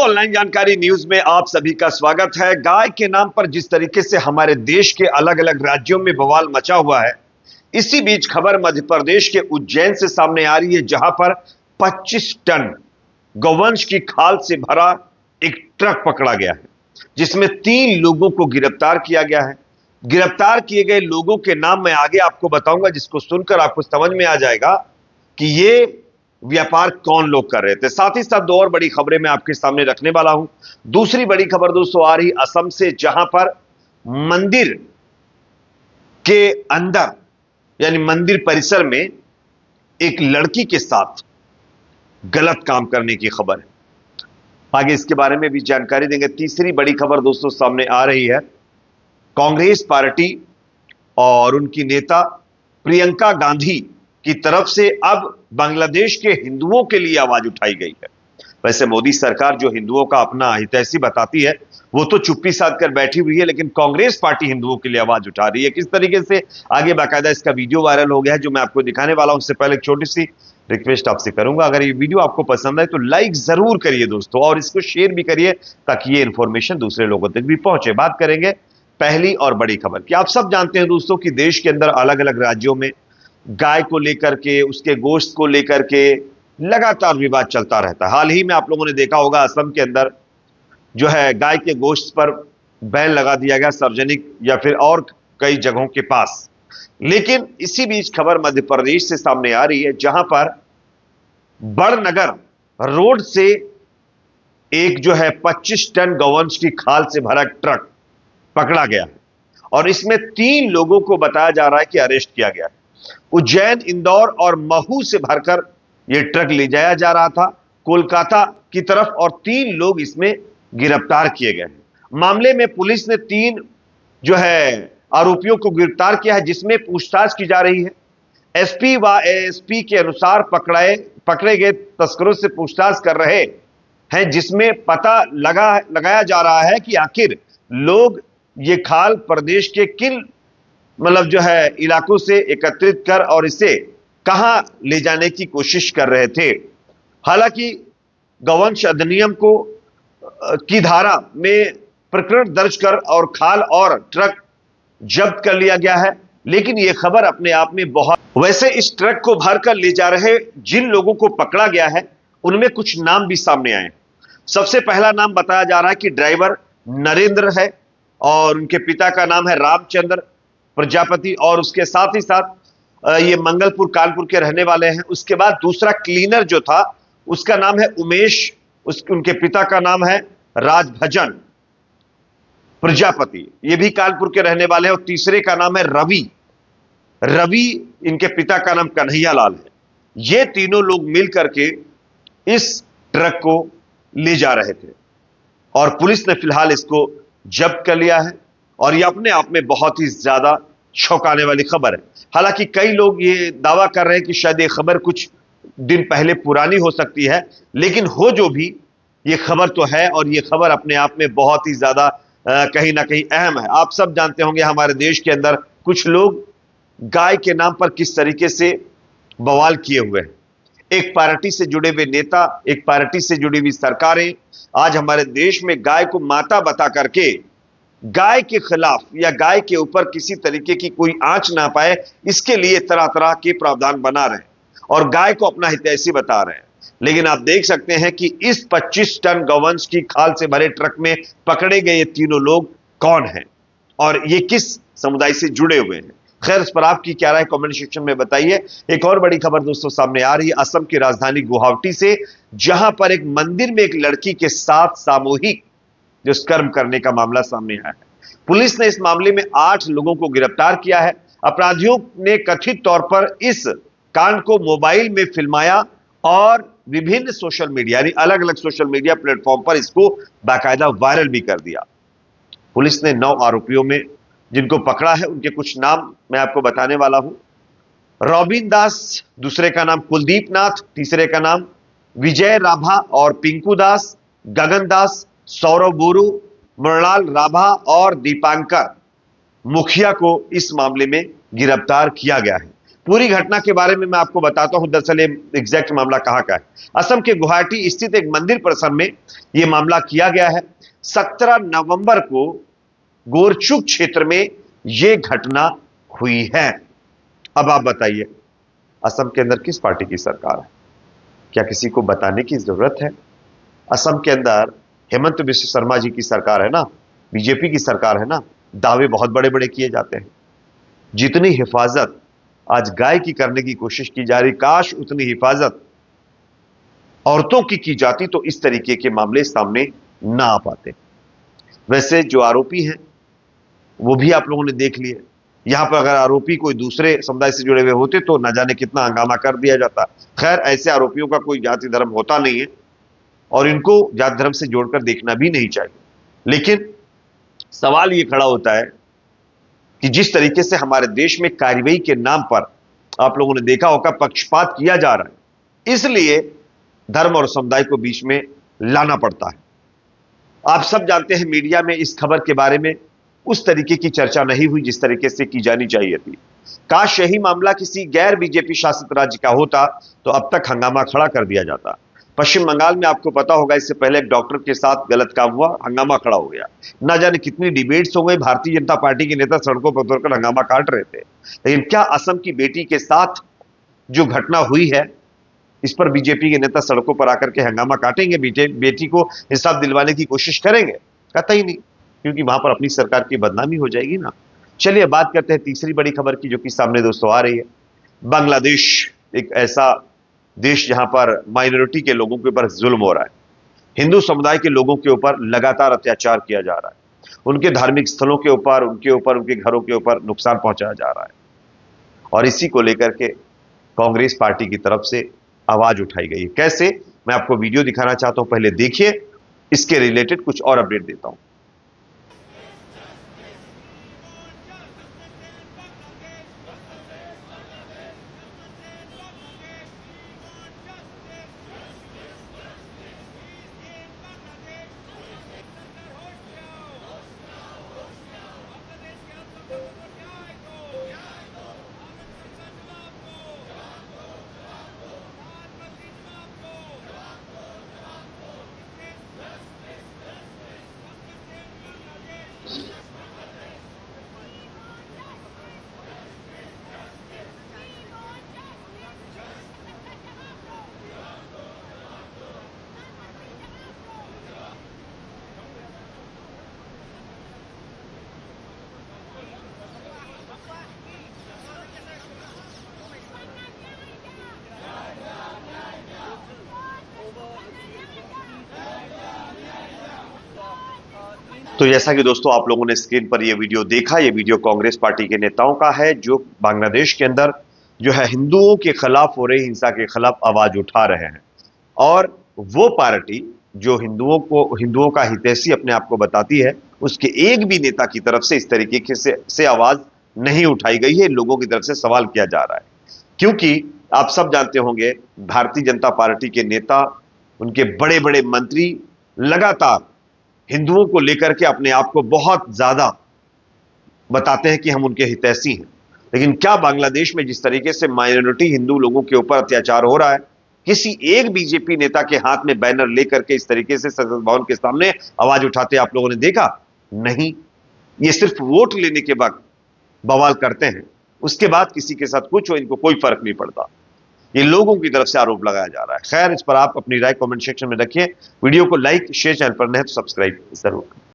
Online जानकारी news में आप सभी का स्वागत है। गाय के नाम पर जिस तरीके से हमारे देश के अलग अलग राज्यों में बवाल मचा हुआ है, इसी बीच खबर मध्य प्रदेश के उज्जैन से सामने आ रही है, जहां पर 25 टन गौवंश की खाल से भरा एक ट्रक पकड़ा गया है, जिसमें 3 लोगों को गिरफ्तार किया गया है। गिरफ्तार किए गए लोगों के नाम मैं आगे आपको बताऊंगा, जिसको सुनकर आपको समझ में आ जाएगा कि ये व्यापार कौन लोग कर रहे थे। साथ ही साथ 2 और बड़ी खबरें मैं आपके सामने रखने वाला हूं। दूसरी बड़ी खबर दोस्तों आ रही असम से, जहां पर मंदिर के अंदर यानी मंदिर परिसर में एक लड़की के साथ गलत काम करने की खबर है। आगे इसके बारे में भी जानकारी देंगे। तीसरी बड़ी खबर दोस्तों सामने आ रही है। कांग्रेस पार्टी और उनकी नेता प्रियंका गांधी की तरफ से अब बांग्लादेश के हिंदुओं के लिए आवाज उठाई गई है। वैसे मोदी सरकार जो हिंदुओं का अपना हितैषी बताती है, वो तो चुप्पी साध कर बैठी हुई है, लेकिन कांग्रेस पार्टी हिंदुओं के लिए आवाज उठा रही है। किस तरीके से, आगे बाकायदा इसका वीडियो वायरल हो गया है, जो मैं आपको दिखाने वाला हूं। उससे पहले एक छोटी सी रिक्वेस्ट आपसे करूंगा, अगर ये वीडियो आपको पसंद आए तो लाइक जरूर करिए दोस्तों, और इसको शेयर भी करिए ताकि ये इंफॉर्मेशन दूसरे लोगों तक भी पहुंचे। बात करेंगे पहली और बड़ी खबर की। आप सब जानते हैं दोस्तों कि देश के अंदर अलग अलग राज्यों में गाय को लेकर के, उसके गोश्त को लेकर के लगातार विवाद चलता रहता है। हाल ही में आप लोगों ने देखा होगा, असम के अंदर जो है गाय के गोश्त पर बैन लगा दिया गया, सार्वजनिक या फिर और कई जगहों के पास। लेकिन इसी बीच खबर मध्य प्रदेश से सामने आ रही है, जहां पर बड़नगर रोड से एक जो है 25 टन गौवंश की खाल से भरा ट्रक पकड़ा गया है, और इसमें 3 लोगों को बताया जा रहा है कि अरेस्ट किया गया है। उज्जैन, इंदौर और महू से भरकर यह ट्रक ले जाया जा रहा था कोलकाता की तरफ, और 3 लोग इसमें गिरफ्तार किए गए हैं। मामले में पुलिस ने 3 जो है आरोपियों को गिरफ्तार किया है, जिसमें पूछताछ की जा रही है। एसपी व एएसपी के अनुसार पकड़े गए तस्करों से पूछताछ कर रहे हैं, जिसमें पता लगाया जा रहा है कि आखिर लोग ये खाल प्रदेश के किन जो है इलाकों से एकत्रित कर और इसे कहां ले जाने की कोशिश कर रहे थे। हालांकि गौवंश अधिनियम की धारा में प्रकरण दर्ज कर और खाल और ट्रक जब्त कर लिया गया है, लेकिन यह खबर अपने आप में बहुत। वैसे इस ट्रक को भरकर ले जा रहे जिन लोगों को पकड़ा गया है, उनमें कुछ नाम भी सामने आए। सबसे पहला नाम बताया जा रहा है कि ड्राइवर नरेंद्र है, और उनके पिता का नाम है रामचंद्र प्रजापति, और उसके साथ ही साथ ये मंगलपुर कानपुर के रहने वाले हैं। उसके बाद दूसरा क्लीनर जो था, उसका नाम है उमेश, उनके पिता का नाम है राजभजन प्रजापति, ये भी कानपुर के रहने वाले हैं। और तीसरे का नाम है रवि, इनके पिता का नाम कन्हैया लाल है। ये तीनों लोग मिलकर के इस ट्रक को ले जा रहे थे, और पुलिस ने फिलहाल इसको जब्त कर लिया है, और यह अपने आप में बहुत ही ज्यादा चौंकाने वाली खबर है। हालांकि कई लोग ये दावा कर रहे हैं कि शायद ये खबर कुछ दिन पहले पुरानी हो सकती है, लेकिन हो जो भी, ये खबर तो है, और ये खबर अपने आप में बहुत ही ज्यादा कहीं ना कहीं अहम है। आप सब जानते होंगे हमारे देश के अंदर कुछ लोग गाय के नाम पर किस तरीके से बवाल किए हुए हैं। एक पार्टी से जुड़े हुए नेता, एक पार्टी से जुड़ी हुई सरकारें आज हमारे देश में गाय को माता बता करके गाय के खिलाफ या गाय के ऊपर किसी तरीके की कोई आंच ना पाए, इसके लिए तरह तरह के प्रावधान बना रहे हैं और गाय को अपना हितैषी बता रहे हैं। लेकिन आप देख सकते हैं कि इस 25 टन गौवंश की खाल से भरे ट्रक में पकड़े गए ये तीनों लोग कौन हैं और ये किस समुदाय से जुड़े हुए हैं। खैर, इस पर आपकी क्या राय कमेंट सेक्शन में बताइए। एक और बड़ी खबर दोस्तों सामने आ रही है असम की राजधानी गुवाहाटी से, जहां पर एक मंदिर में एक लड़की के साथ सामूहिक दुष्कर्म करने का मामला सामने आया है। पुलिस ने इस मामले में 8 लोगों को गिरफ्तार किया है। अपराधियों ने कथित तौर पर इस कांड को मोबाइल में फिल्माया और विभिन्न सोशल मीडिया यानी अलग अलग सोशल मीडिया प्लेटफॉर्म पर इसको बाकायदा वायरल भी कर दिया। पुलिस ने 9 आरोपियों में जिनको पकड़ा है, उनके कुछ नाम मैं आपको बताने वाला हूं। रॉबिन दास, दूसरे का नाम कुलदीप नाथ, तीसरे का नाम विजय राभा और पिंकू दास, गगन दास, सौरव बोरू, मृणाल राभा और दीपांकर मुखिया को इस मामले में गिरफ्तार किया गया है। पूरी घटना के बारे में मैं आपको बताता हूं। दरअसल एग्जैक्ट मामला कहां का है। असम के गुवाहाटी स्थित एक मंदिर परिसर में यह मामला किया गया है। 17 नवंबर को गोरचुक क्षेत्र में यह घटना हुई है। अब आप बताइए, असम के अंदर किस पार्टी की सरकार है? क्या किसी को बताने की जरूरत है? असम के अंदर हेमंत बिस्व शर्मा जी की सरकार है ना, बीजेपी की सरकार है ना। दावे बहुत बड़े बड़े किए जाते हैं। जितनी हिफाजत आज गाय की करने की कोशिश की जा रही, काश उतनी हिफाजत औरतों की जाती तो इस तरीके के मामले सामने ना आ पाते। वैसे जो आरोपी हैं वो भी आप लोगों ने देख लिए। यहां पर अगर आरोपी कोई दूसरे समुदाय से जुड़े हुए होते तो न जाने कितना हंगामा कर दिया जाता। खैर, ऐसे आरोपियों का कोई जाति धर्म होता नहीं है और इनको जाति धर्म से जोड़कर देखना भी नहीं चाहिए। लेकिन सवाल यह खड़ा होता है कि जिस तरीके से हमारे देश में कार्रवाई के नाम पर आप लोगों ने देखा होगा पक्षपात किया जा रहा है, इसलिए धर्म और समुदाय को बीच में लाना पड़ता है। आप सब जानते हैं मीडिया में इस खबर के बारे में उस तरीके की चर्चा नहीं हुई जिस तरीके से की जानी चाहिए थी। काश यही मामला किसी गैर बीजेपी शासित राज्य का होता तो अब तक हंगामा खड़ा कर दिया जाता। पश्चिम बंगाल में आपको पता होगा, इससे पहले एक डॉक्टर के साथ गलत काम हुआ, हंगामा खड़ा हो गया। ना जाने कितनी डिबेट्स हो गई, भारतीय जनता पार्टी के नेता सड़कों पर उतरकर हंगामा काट रहे थे। लेकिन क्या असम की बेटी के साथ जो घटना हुई है इस पर बीजेपी के नेता सड़कों पर आकर के हंगामा काटेंगे, बेटी को इंसाफ दिलवाने की कोशिश करेंगे? कतई नहीं, क्योंकि वहां पर अपनी सरकार की बदनामी हो जाएगी ना। चलिए बात करते हैं तीसरी बड़ी खबर की, जो कि सामने दोस्तों आ रही है। बांग्लादेश एक ऐसा देश जहां पर माइनॉरिटी के लोगों के ऊपर जुल्म हो रहा है। हिंदू समुदाय के लोगों के ऊपर लगातार अत्याचार किया जा रहा है। उनके धार्मिक स्थलों के ऊपर, उनके घरों के ऊपर नुकसान पहुंचाया जा रहा है। और इसी को लेकर के कांग्रेस पार्टी की तरफ से आवाज उठाई गई है। कैसे, मैं आपको वीडियो दिखाना चाहता हूं, पहले देखिए, इसके रिलेटेड कुछ और अपडेट देता हूं। तो जैसा कि दोस्तों आप लोगों ने स्क्रीन पर यह वीडियो देखा, यह वीडियो कांग्रेस पार्टी के नेताओं का है जो बांग्लादेश के अंदर जो है हिंदुओं के खिलाफ हो रही हिंसा के खिलाफ आवाज उठा रहे हैं। और वो पार्टी जो हिंदुओं का हितैषी अपने आप को बताती है, उसके एक भी नेता की तरफ से इस तरीके से आवाज नहीं उठाई गई है। लोगों की तरफ से सवाल किया जा रहा है, क्योंकि आप सब जानते होंगे भारतीय जनता पार्टी के नेता, उनके बड़े बड़े मंत्री लगातार हिंदुओं को लेकर के अपने आप को बहुत ज्यादा बताते हैं कि हम उनके हितैषी हैं। लेकिन क्या बांग्लादेश में जिस तरीके से माइनॉरिटी हिंदू लोगों के ऊपर अत्याचार हो रहा है, किसी एक बीजेपी नेता के हाथ में बैनर लेकर के इस तरीके से संसद भवन के सामने आवाज उठाते आप लोगों ने देखा? नहीं। ये सिर्फ वोट लेने के बाद बवाल करते हैं, उसके बाद किसी के साथ कुछ हो, इनको कोई फर्क नहीं पड़ता। ये लोगों की तरफ से आरोप लगाया जा रहा है। खैर, इस पर आप अपनी राय कमेंट सेक्शन में रखिए। वीडियो को लाइक, शेयर, चैनल पर नए तो सब्सक्राइब जरूर करें।